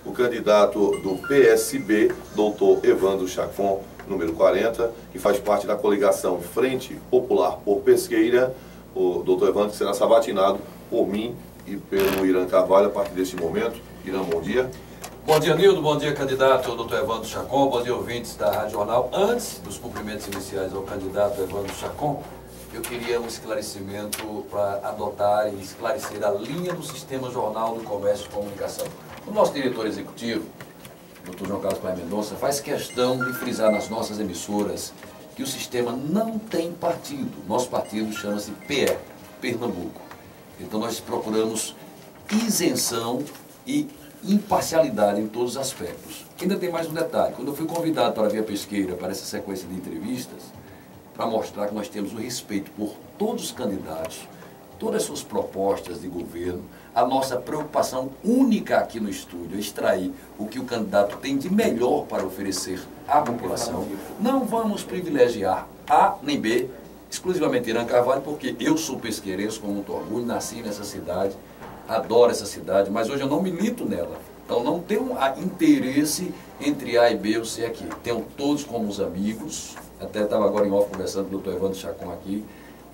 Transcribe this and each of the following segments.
o candidato do PSB, doutor Evandro Chacon, número 40, que faz parte da coligação Frente Popular por Pesqueira. O doutor Evandro será sabatinado por mim e pelo Irã Carvalho a partir deste momento. Irã, bom dia. Bom dia, Nildo. Bom dia, candidato doutor Evandro Chacon. Bom dia, ouvintes da Rádio Jornal. Antes dos cumprimentos iniciais ao candidato Evandro Chacon, eu queria um esclarecimento para adotar e esclarecer a linha do Sistema Jornal do Comércio e Comunicação. O nosso diretor executivo, Dr. João Carlos Paes Mendonça, faz questão de frisar nas nossas emissoras que o sistema não tem partido. Nosso partido chama-se PE, Pernambuco. Então nós procuramos isenção e imparcialidade em todos os aspectos. Ainda tem mais um detalhe. Quando eu fui convidado para vir a Pesqueira, para essa sequência de entrevistas, para mostrar que nós temos o respeito por todos os candidatos, todas as suas propostas de governo, a nossa preocupação única aqui no estúdio é extrair o que o candidato tem de melhor para oferecer à população. Não vamos privilegiar A nem B, exclusivamente Irã Carvalho, porque eu sou pesqueirense com muito orgulho, nasci nessa cidade, adoro essa cidade, mas hoje eu não milito nela. Então não tenho interesse entre A e B ou C aqui. Tenho todos como os amigos, até estava agora em off conversando com o doutor Evandro Chacon aqui,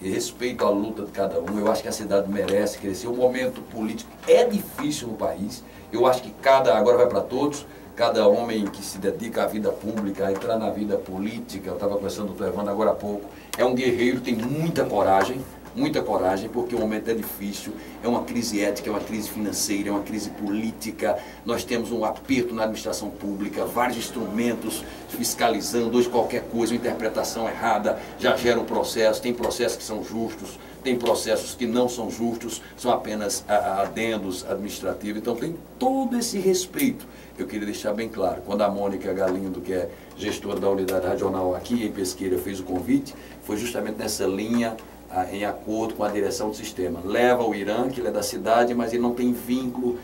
e respeito a luta de cada um. Eu acho que a cidade merece crescer. O momento político é difícil no país. Eu acho que agora vai para todos, cada homem que se dedica à vida pública, a entrar na vida política, eu estava conversando com o doutor Evandro agora há pouco, é um guerreiro, tem muita coragem, porque o momento é difícil, é uma crise ética, é uma crise financeira, é uma crise política, nós temos um aperto na administração pública, vários instrumentos fiscalizando, hoje qualquer coisa, uma interpretação errada já gera um processo, tem processos que são justos, tem processos que não são justos, são apenas adendos administrativos, então tem todo esse respeito. Eu queria deixar bem claro, quando a Mônica Galindo, que é gestora da unidade regional aqui em Pesqueira, fez o convite, foi justamente nessa linha, em acordo com a direção do sistema. Leva o Irã, que ele é da cidade, mas ele não tem vínculo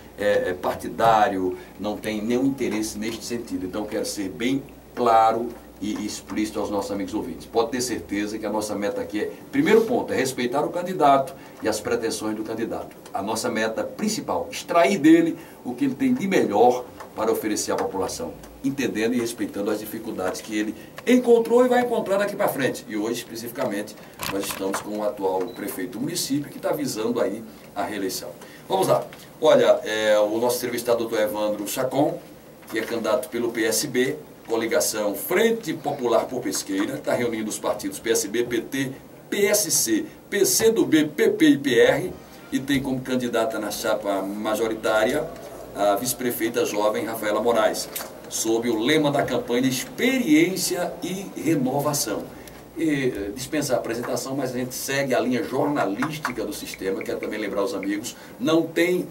partidário, não tem nenhum interesse neste sentido. Então, eu quero ser bem claro e explícito aos nossos amigos ouvintes. Pode ter certeza que a nossa meta aqui é, primeiro ponto, é respeitar o candidato e as pretensões do candidato. A nossa meta principal, extrair dele o que ele tem de melhor para oferecer à população, entendendo e respeitando as dificuldades que ele encontrou e vai encontrar daqui para frente. E hoje, especificamente, nós estamos com o atual prefeito do município que está visando aí a reeleição. Vamos lá. Olha, o nosso entrevistado, doutor Evandro Chacon, que é candidato pelo PSB, coligação Frente Popular por Pesqueira, está reunindo os partidos PSB, PT, PSC, PCdoB, PP e PR, e tem como candidata na chapa majoritária a vice-prefeita jovem Rafaela Moraes, sob o lema da campanha Experiência e Renovação. E dispensa a apresentação, mas a gente segue a linha jornalística do sistema. Quero também lembrar os amigos, não tem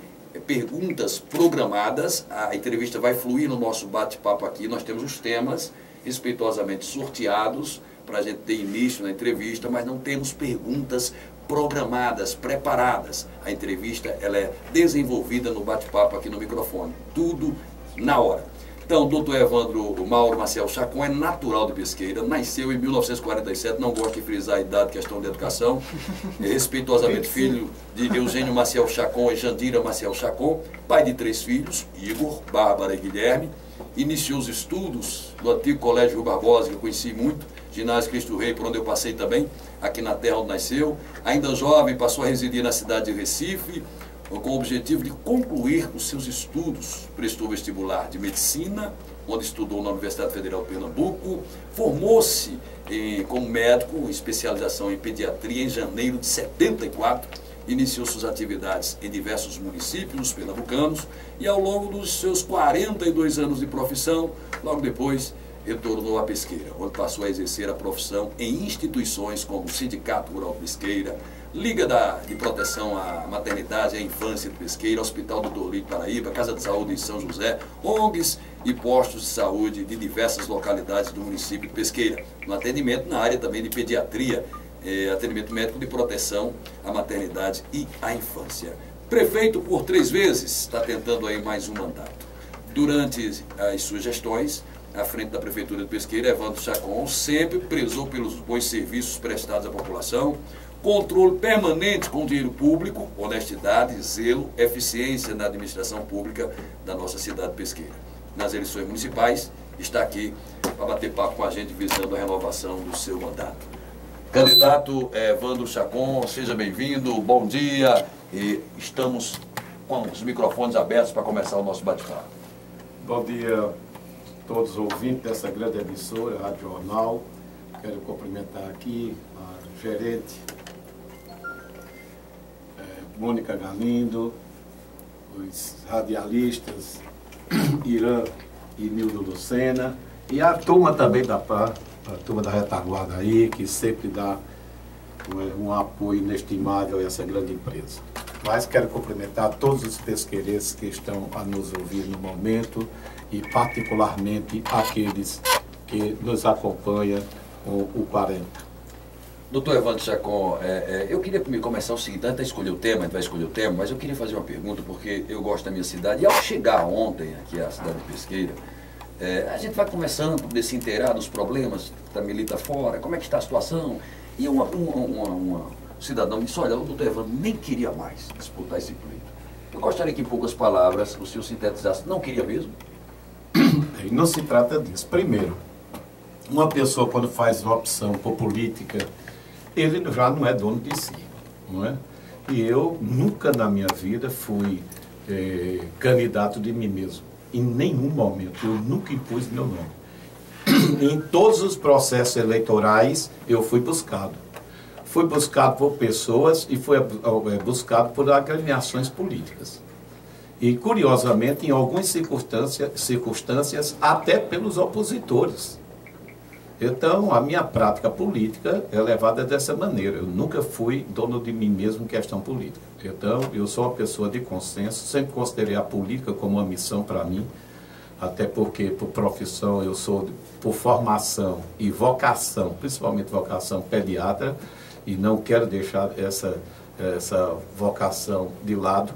perguntas programadas, a entrevista vai fluir no nosso bate-papo aqui, nós temos os temas respeitosamente sorteados para a gente ter início na entrevista, mas não temos perguntas programadas, preparadas. A entrevista ela é desenvolvida no bate-papo aqui no microfone, tudo na hora. Então, o doutor Evandro Mauro Maciel Chacon é natural de Pesqueira, nasceu em 1947, não gosto de frisar a idade, questão de educação, é respeitosamente filho de Eugênio Maciel Chacon e Jandira Maciel Chacon, pai de 3 filhos, Igor, Bárbara e Guilherme. Iniciou os estudos no antigo Colégio Rui Barbosa, que eu conheci muito, Ginásio Cristo Rei, por onde eu passei também, aqui na terra onde nasceu. Ainda jovem, passou a residir na cidade de Recife, com o objetivo de concluir os seus estudos. Prestou vestibular de medicina, onde estudou na Universidade Federal de Pernambuco, formou-se como médico, especialização em pediatria em janeiro de 74, iniciou suas atividades em diversos municípios pernambucanos e ao longo dos seus 42 anos de profissão, logo depois retornou à Pesqueira, onde passou a exercer a profissão em instituições como o Sindicato Rural Pesqueira, Liga de Proteção à Maternidade e à Infância de Pesqueira, Hospital do Dorlito Paraíba, Casa de Saúde em São José, ONGs e postos de saúde de diversas localidades do município de Pesqueira, no atendimento na área também de pediatria, atendimento médico de proteção à maternidade e à infância. Prefeito por 3 vezes, está tentando aí mais um mandato. Durante as suas gestões, à frente da Prefeitura de Pesqueira, Evandro Chacon sempre prezou pelos bons serviços prestados à população, controle permanente com o dinheiro público, honestidade, zelo, eficiência na administração pública da nossa cidade pesqueira. Nas eleições municipais, está aqui para bater papo com a gente, visando a renovação do seu mandato. Candidato Evandro Chacon, seja bem-vindo, bom dia, e estamos com os microfones abertos para começar o nosso bate-papo. Bom dia a todos os ouvintes dessa grande emissora, Rádio Jornal. Quero cumprimentar aqui a gerente Mônica Galindo, os radialistas Irã e Nildo Lucena, e a turma também da PAR, a turma da retaguarda aí, que sempre dá um apoio inestimável a essa grande empresa. Mas quero cumprimentar todos os pesqueirenses que estão a nos ouvir no momento e particularmente aqueles que nos acompanham com o 40. Doutor Evandro Chacon, eu queria começar o seguinte, antes de escolher o tema, a gente vai escolher o tema, mas eu queria fazer uma pergunta, porque eu gosto da minha cidade, e ao chegar ontem aqui à cidade de Pesqueira, a gente vai começando a poder se inteirar dos problemas da milita fora, como é que está a situação, e um cidadão me disse, olha, o doutor Evandro nem queria mais disputar esse pleito. Eu gostaria que em poucas palavras o senhor sintetizasse, não queria mesmo? Não se trata disso. Primeiro, uma pessoa quando faz uma opção por política, ele já não é dono de si, não é? E eu nunca na minha vida fui candidato de mim mesmo. Em nenhum momento. Eu nunca impus meu nome. Em todos os processos eleitorais, eu fui buscado. Fui buscado por pessoas e fui buscado por agremiações políticas. E, curiosamente, em algumas circunstâncias até pelos opositores. Então, a minha prática política é levada dessa maneira. Eu nunca fui dono de mim mesmo em questão política. Então, eu sou uma pessoa de consenso, sempre considerei a política como uma missão para mim, até porque, por profissão, eu sou, por formação e vocação, principalmente vocação pediatra, e não quero deixar essa vocação de lado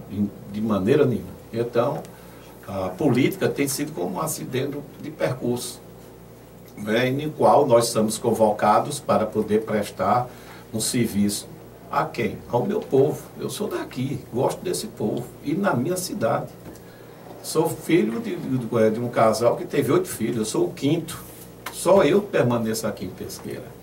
de maneira nenhuma. Então, a política tem sido como um acidente de percurso, em qual nós somos convocados para poder prestar um serviço a quem? Ao meu povo. Eu sou daqui, gosto desse povo. E na minha cidade. Sou filho de um casal que teve 8 filhos, eu sou o 5º. Só eu permaneço aqui em Pesqueira.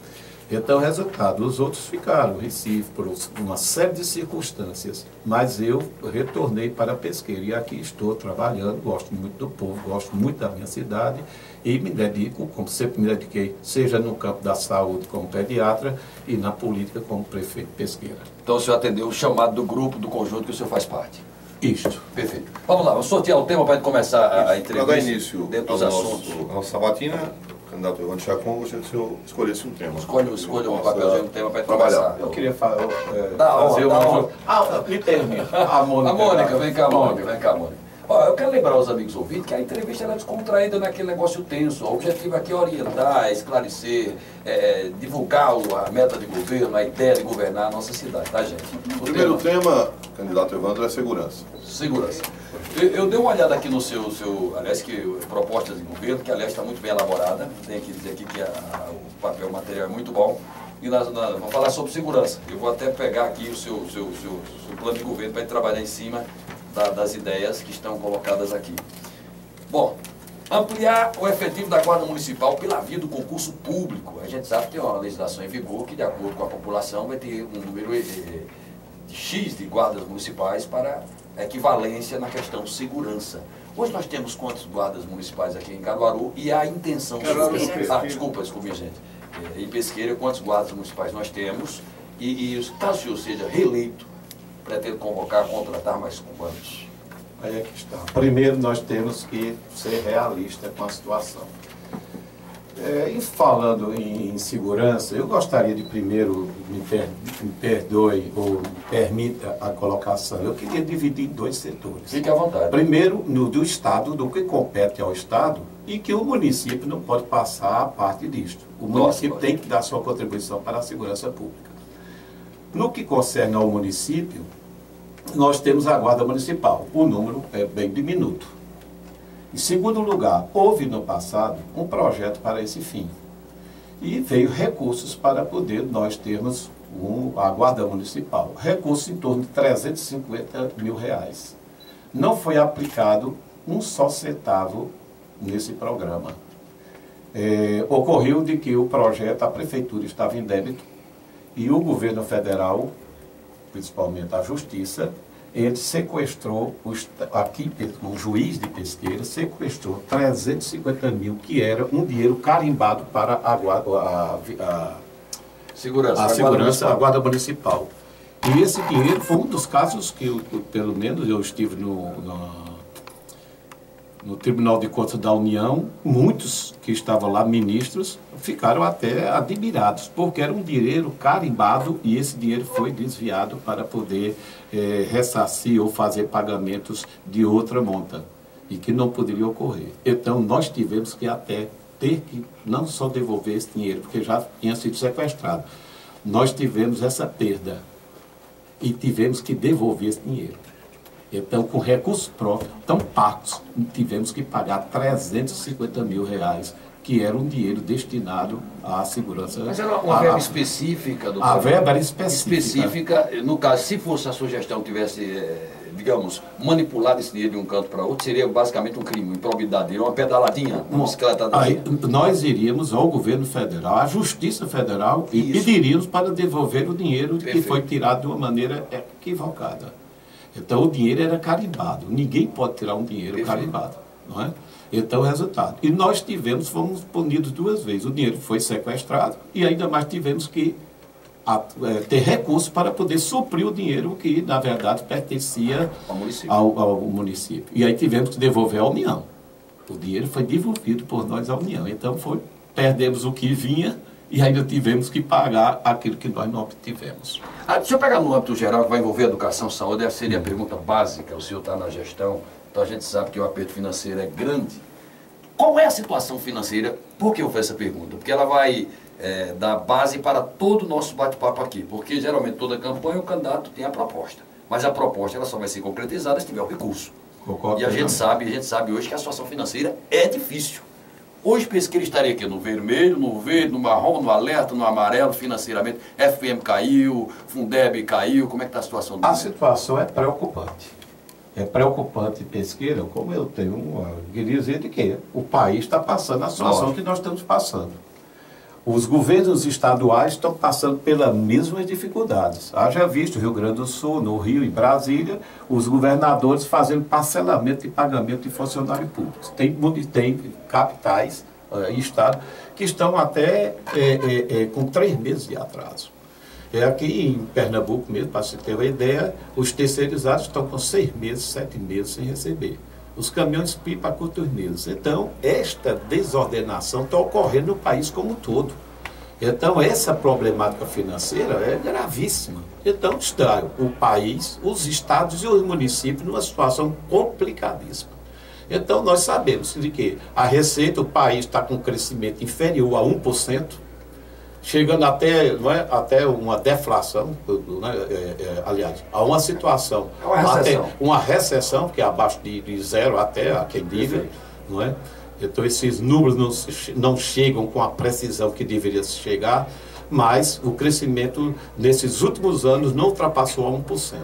Então, resultado, os outros ficaram em Recife por uma série de circunstâncias, mas eu retornei para Pesqueira e aqui estou trabalhando, gosto muito do povo, gosto muito da minha cidade e me dedico, como sempre me dediquei, seja no campo da saúde como pediatra e na política como prefeito de Pesqueira. Então o senhor atendeu o chamado do grupo, do conjunto que o senhor faz parte. Isto. Perfeito. Vamos lá, vamos sortear o tema para começar a entrevista. Para dar início dentro dos assuntos. A nossa sabatina, candidato Evandro Chacon, gostaria que o senhor escolhesse um tema. Escolha um papelzinho, um tema para começar. Eu queria fazer me termina. A Mônica, vem cá, Mônica. Ó, eu quero lembrar aos amigos ouvintes que a entrevista era descontraída naquele negócio tenso. O objetivo aqui é orientar, esclarecer, divulgar a meta de governo, a ideia de governar a nossa cidade, tá, gente? O primeiro tema, candidato Evandro, é segurança. Segurança. Eu dei uma olhada aqui no seu aliás, propostas de governo, que aliás está muito bem elaborada. Tem que dizer aqui que o papel material é muito bom. E nós vamos falar sobre segurança. Eu vou até pegar aqui o seu plano de governo para trabalhar em cima das ideias que estão colocadas aqui. Bom, ampliar o efetivo da Guarda Municipal pela via do concurso público. A gente sabe que tem uma legislação em vigor que, de acordo com a população, vai ter um número X de guardas municipais para equivalência na questão segurança. Hoje nós temos quantos guardas municipais aqui em Caruaru e a intenção... Desculpa, minha gente. Em Pesqueira, quantos guardas municipais nós temos e caso o senhor seja reeleito, pretende convocar, contratar mais comandos? Aí é que está. Primeiro, nós temos que ser realistas com a situação. E falando em segurança, eu gostaria de primeiro, me perdoe ou me permita a colocação, eu queria dividir em 2 setores. Fique à vontade. Primeiro, do Estado, do que compete ao Estado, e que o município não pode passar a parte disto. O município tem que dar sua contribuição para a segurança pública. No que concerne ao município, nós temos a Guarda Municipal. O número é bem diminuto. Em segundo lugar, houve no passado um projeto para esse fim. E veio recursos para poder nós termos a Guarda Municipal. Recurso em torno de R$350 mil. Não foi aplicado um só centavo nesse programa. Ocorreu de que o projeto, a prefeitura estava em débito e o governo federal, principalmente a Justiça, ele sequestrou, o juiz de Pesqueira sequestrou 350 mil, que era um dinheiro carimbado para a segurança, a Guarda Municipal. E esse dinheiro foi um dos casos que, pelo menos, eu estive no Tribunal de Contas da União, muitos que estavam lá, ministros, ficaram até admirados, porque era um dinheiro carimbado e esse dinheiro foi desviado para poder ressarcir ou fazer pagamentos de outra monta, e que não poderia ocorrer. Então, nós tivemos que até ter que não só devolver esse dinheiro, porque já tinha sido sequestrado, nós tivemos essa perda e tivemos que devolver esse dinheiro. Então, com recursos próprios, tão pagos, tivemos que pagar R$350 mil, que era um dinheiro destinado à segurança. Mas era uma verba específica? A verba era específica. No caso, se fosse a sugestão tivesse, digamos, manipulado esse dinheiro de um canto para outro, seria basicamente um crime, uma improbidade, uma pedaladinha, uma bicicleta. Aí, nós iríamos ao governo federal, à Justiça Federal, e pediríamos para devolver o dinheiro que foi tirado de uma maneira equivocada. Então, o dinheiro era carimbado. Ninguém pode tirar um dinheiro carimbado, não é? Então, o resultado. E nós fomos punidos 2 vezes. O dinheiro foi sequestrado e ainda mais tivemos que ter recursos para poder suprir o dinheiro que, na verdade, pertencia ao município. E aí tivemos que devolver à União. O dinheiro foi devolvido por nós à União. Então, perdemos o que vinha e ainda tivemos que pagar aquilo que nós não obtivemos. Deixa eu pegar no âmbito geral, que vai envolver educação, saúde, essa seria a pergunta básica. O senhor está na gestão, então a gente sabe que o aperto financeiro é grande. Qual é a situação financeira? Por que eu faço essa pergunta? Porque ela vai dar base para todo o nosso bate-papo aqui. Porque geralmente toda campanha o candidato tem a proposta. Mas a proposta ela só vai ser concretizada se tiver o recurso. Concordo. E a gente sabe hoje que a situação financeira é difícil. Hoje Pesqueira estaria aqui no vermelho, no verde, no marrom, no alerta, no amarelo, financeiramente. FM caiu, Fundeb caiu, como é que está a situação do A situação é preocupante. É preocupante, Pesqueira, como eu queria dizer de que o país está passando a situação que nós estamos passando. Os governos estaduais estão passando pelas mesmas dificuldades. Haja visto Rio Grande do Sul, no Rio e Brasília, os governadores fazendo parcelamento e pagamento de funcionários públicos. Tem capitais e estados que estão até com 3 meses de atraso. Aqui em Pernambuco mesmo, para você ter uma ideia, os terceirizados estão com 6 meses, 7 meses sem receber. Os caminhões pipa a curtos meses. Então, esta desordenação está ocorrendo no país como um todo. Então, essa problemática financeira é gravíssima. Então, está o país, os estados e os municípios numa situação complicadíssima. Então, nós sabemos de que a receita, o país está com um crescimento inferior a 1%, chegando até uma deflação, aliás, a uma situação, uma recessão, que é abaixo de 0 até, a quem diga, não é? Então esses números não chegam com a precisão que deveria chegar, mas o crescimento nesses últimos anos não ultrapassou a 1%.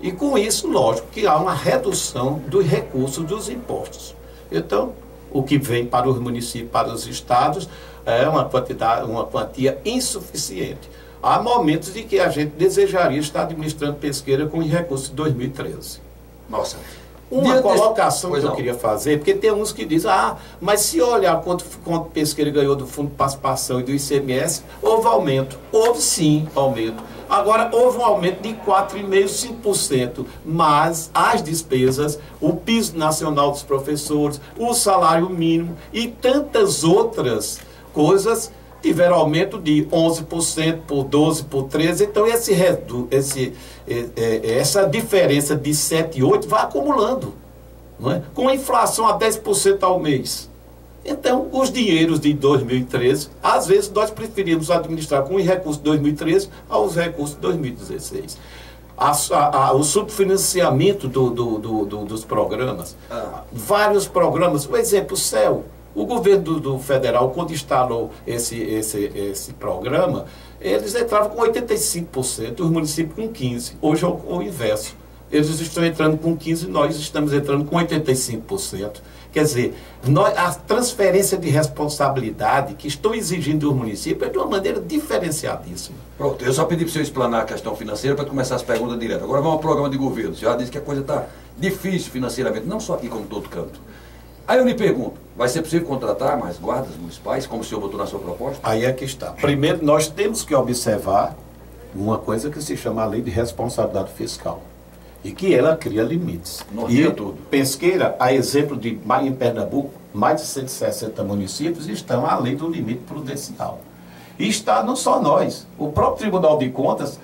E com isso, lógico, que há uma redução dos recursos dos impostos. Então, o que vem para os municípios, para os estados, é uma quantia insuficiente. Há momentos em que a gente desejaria estar administrando Pesqueira com os recursos de 2013. Nossa. Uma colocação que eu queria fazer, porque tem uns que dizem, mas se olhar quanto Pesqueira ganhou do Fundo de Participação e do ICMS, houve aumento. Houve sim aumento. Agora, houve um aumento de 4,5%, 5%, mas as despesas, o piso nacional dos professores, o salário mínimo e tantas outras coisas tiveram aumento de 11%, por 12%, por 13%. Então, essa diferença de 7% e 8% vai acumulando, não é? Com a inflação a 10% ao mês. Então, os dinheiros de 2013, às vezes nós preferimos administrar com os recursos de 2013 aos recursos de 2016. O subfinanciamento dos programas, vários programas, por exemplo, o CEL. O governo do federal, quando instalou esse programa, eles entravam com 85%, os municípios com 15%. Hoje é o inverso. Eles estão entrando com 15%, nós estamos entrando com 85%. Quer dizer, a transferência de responsabilidade que estão exigindo dos municípios é de uma maneira diferenciadíssima. Pronto, eu só pedi para o senhor explanar a questão financeira para começar as perguntas diretas. Agora vamos ao programa de governo. O senhor já disse que a coisa está difícil financeiramente, não só aqui como em todo canto. Aí eu lhe pergunto, vai ser possível contratar mais guardas municipais, como o senhor botou na sua proposta? Aí é que está. Primeiro, nós temos que observar uma coisa que se chama a Lei de Responsabilidade Fiscal. E que ela cria limites. Norteia tudo. Pesqueira, a exemplo de em Pernambuco, mais de 160 municípios estão além do limite prudencial. E está não só nós, o próprio Tribunal de Contas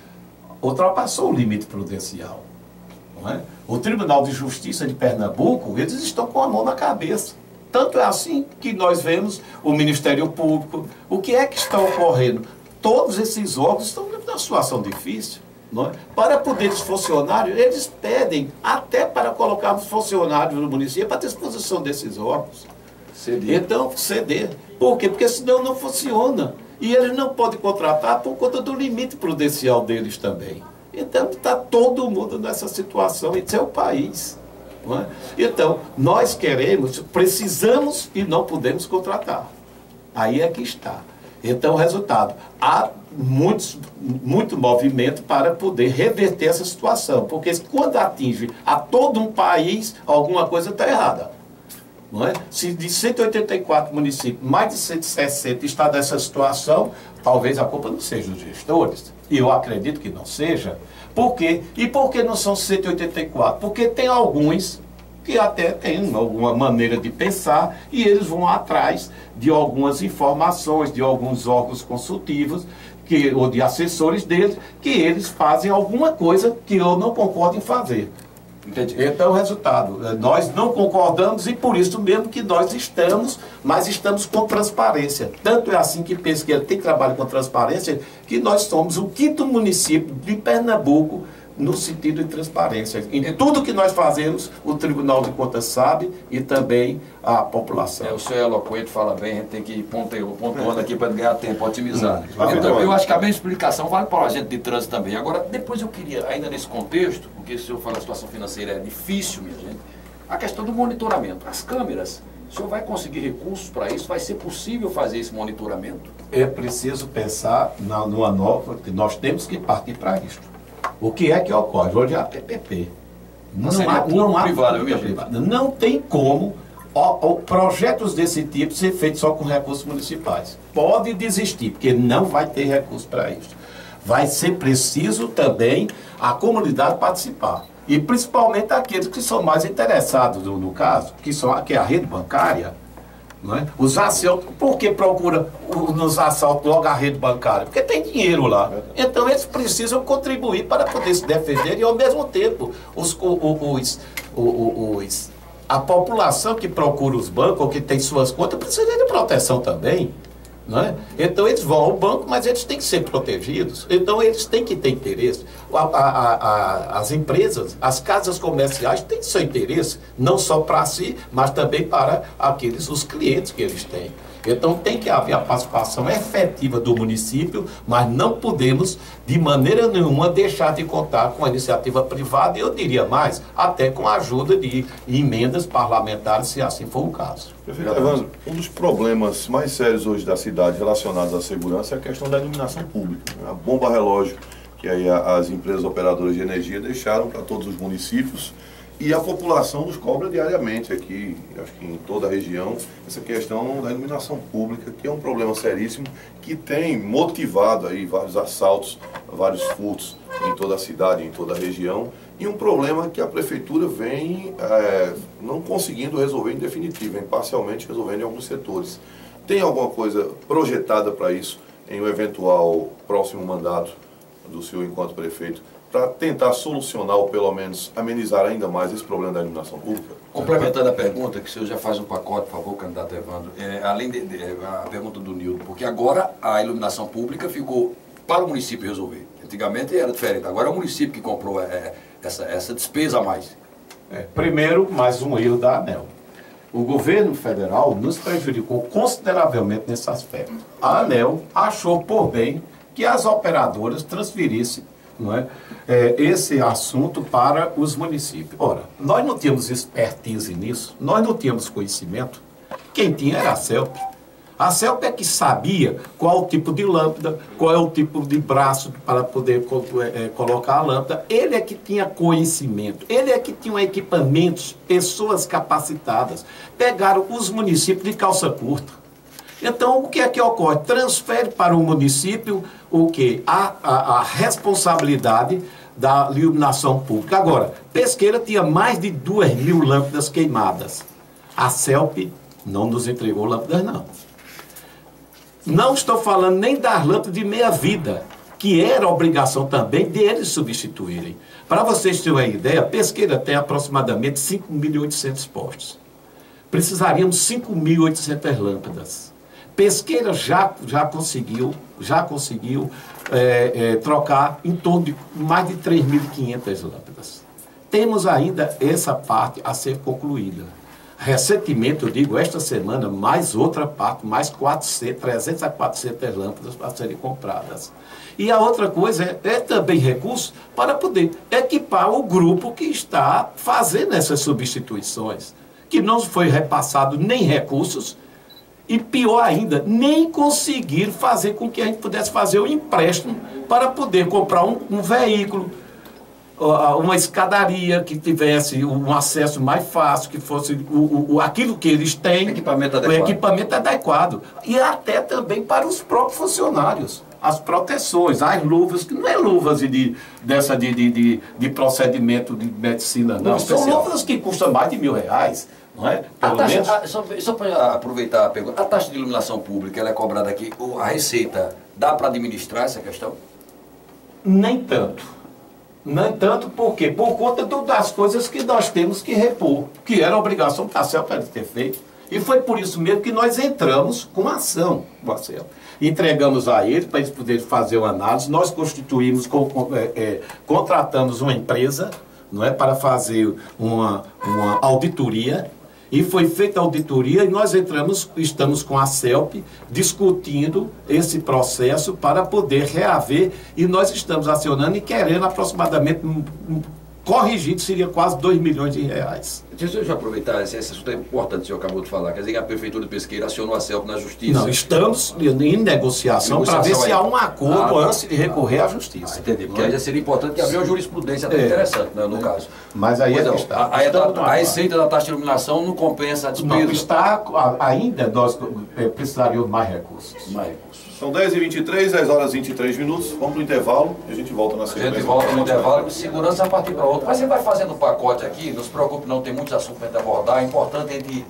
ultrapassou o limite prudencial. Não é? O Tribunal de Justiça de Pernambuco, eles estão com a mão na cabeça. Tanto é assim que nós vemos o Ministério Público. O que é que está ocorrendo? Todos esses órgãos estão numa situação difícil. Não é? Para poder os funcionários, eles pedem até para colocar os funcionários no município à disposição desses órgãos. Ceder. Então, ceder. Por quê? Porque senão não funciona. E eles não podem contratar por conta do limite prudencial deles também. Então, está todo mundo nessa situação. Isso é o país. Não é? Então, nós queremos, precisamos e não podemos contratar. Aí é que está. Então, resultado, há muito movimento para poder reverter essa situação, porque quando atinge a todo um país, alguma coisa está errada. Não é? Se de 184 municípios, mais de 160 está nessa situação, talvez a culpa não seja dos gestores, e eu acredito que não seja. Por quê? E por que não são 184? Porque tem alguns que até têm alguma maneira de pensar e eles vão atrás de algumas informações, de alguns órgãos consultivos ou de assessores deles, que eles fazem alguma coisa que eu não concordo em fazer. Entendi. Então, o resultado, nós não concordamos e por isso mesmo que nós estamos, mas estamos com transparência. Tanto é assim que Pesqueira tem trabalho com transparência, que nós somos o 5º município de Pernambuco no sentido de transparência. Em tudo que nós fazemos, o Tribunal de Contas sabe e também a população. O senhor é eloquente, fala bem, a gente tem que ir pontuando aqui para ganhar tempo, otimizar. Vale Então, bem. eu acho que a mesma explicação vale para o agente de trânsito também. Agora, depois eu queria, ainda nesse contexto, porque o senhor fala que a situação financeira é difícil, minha gente, a questão do monitoramento. As câmeras, o senhor vai conseguir recursos para isso? Vai ser possível fazer esse monitoramento? É preciso pensar numa nova, que nós temos que partir para isso. O que é que ocorre? Hoje é a PPP. Não há privado, não tem como projetos desse tipo ser feitos só com recursos municipais. Pode desistir, porque não vai ter recurso para isso. Vai ser preciso também a comunidade participar. E principalmente aqueles que são mais interessados no caso, que é a rede bancária. Não é? Os assaltos, por que procura nos assaltos logo a rede bancária? Porque tem dinheiro lá. Então eles precisam contribuir para poder se defender e ao mesmo tempo a população que procura os bancos ou que tem suas contas precisa de proteção também. Não é? Então eles vão ao banco, mas eles têm que ser protegidos. Então eles têm que ter interesse. As empresas, as casas comerciais têm seu interesse, não só para si, mas também para os clientes que eles têm. Então tem que haver a participação efetiva do município, mas não podemos de maneira nenhuma deixar de contar com a iniciativa privada e eu diria mais, até com a ajuda de emendas parlamentares, se assim for o caso. Prefeito Evandro, um dos problemas mais sérios hoje da cidade relacionados à segurança é a questão da iluminação pública. A bomba relógio que aí as empresas operadoras de energia deixaram para todos os municípios e a população nos cobra diariamente aqui, acho que em toda a região, essa questão da iluminação pública, que é um problema seríssimo, que tem motivado aí vários assaltos, vários furtos em toda a cidade, em toda a região, e um problema que a prefeitura vem não conseguindo resolver em definitivo, vem parcialmente resolvendo em alguns setores. Tem alguma coisa projetada para isso em um eventual próximo mandato do senhor enquanto prefeito, para tentar solucionar ou pelo menos amenizar ainda mais esse problema da iluminação pública? Complementando a pergunta, que o senhor já faz um pacote, por favor, candidato Evandro, além a pergunta do Nildo, porque agora a iluminação pública ficou para o município resolver. Antigamente era diferente, agora é o município que comprou essa despesa a mais. Primeiro, mais um erro da ANEEL. O governo federal nos prejudicou consideravelmente nesse aspecto. A ANEEL achou por bem que as operadoras transferissem, não é, esse assunto para os municípios. Ora, nós não tínhamos expertise nisso, nós não tínhamos conhecimento. Quem tinha era a CELP. A CELP é que sabia qual o tipo de lâmpada, qual é o tipo de braço para poder colocar a lâmpada. Ele é que tinha conhecimento, ele é que tinha equipamentos, pessoas capacitadas. Pegaram os municípios de calça curta. Então, o que é que ocorre? Transfere para o município o quê? A responsabilidade da iluminação pública. Agora, Pesqueira tinha mais de 2.000 lâmpadas queimadas. A CELP não nos entregou lâmpadas, não. Não estou falando nem das lâmpadas de meia-vida, que era obrigação também deles substituírem. Para vocês terem uma ideia, Pesqueira tem aproximadamente 5.800 postos. Precisaríamos 5.800 lâmpadas. Pesqueira já conseguiu trocar em torno de mais de 3.500 lâmpadas. Temos ainda essa parte a ser concluída. Recentemente, eu digo, esta semana, mais outra parte, mais 300 a 400 lâmpadas para serem compradas. E a outra coisa é também recurso para poder equipar o grupo que está fazendo essas substituições, que não foi repassado nem recursos, e pior ainda, nem conseguir fazer com que a gente pudesse fazer o empréstimo para poder comprar um veículo, uma escadaria que tivesse um acesso mais fácil, que fosse aquilo que eles têm, o equipamento adequado. E até também para os próprios funcionários. As proteções, as luvas, que não é luvas de procedimento de medicina, não. São luvas que custam mais de R$1.000, não é? Só para aproveitar a pergunta, a taxa de iluminação pública, ela é cobrada aqui, a receita, dá para administrar essa questão? Nem tanto. Nem tanto, por quê? Por conta das coisas que nós temos que repor, que era a obrigação que a CELP ter feito. E foi por isso mesmo que nós entramos com a ação com a CELP. Entregamos a eles para eles poderem fazer uma análise. Nós constituímos, contratamos uma empresa, não é, para fazer uma auditoria. E foi feita a auditoria e nós estamos com a CELP discutindo esse processo para poder reaver, e nós estamos acionando e querendo aproximadamente, corrigido, seria quase R$2 milhões. Deixa eu já aproveitar, esse assunto é importante, o senhor acabou de falar. Quer dizer que a Prefeitura de Pesqueira acionou a CELP na Justiça? Não, estamos em negociação para ver se há um acordo antes de recorrer à Justiça. Entendi, porque aí já seria importante que abrir uma jurisprudência até interessante, né, no caso. Mas aí a receita da taxa de iluminação não compensa a despesa? Não, ainda nós precisaríamos mais recursos. São 10h23, 10h23. Vamos para o intervalo e a gente volta na sequência. A gente volta no intervalo, segurança a partir para outra. Mas você vai fazendo o pacote aqui, não se preocupe não, tem muitos assuntos para abordar, é importante a gente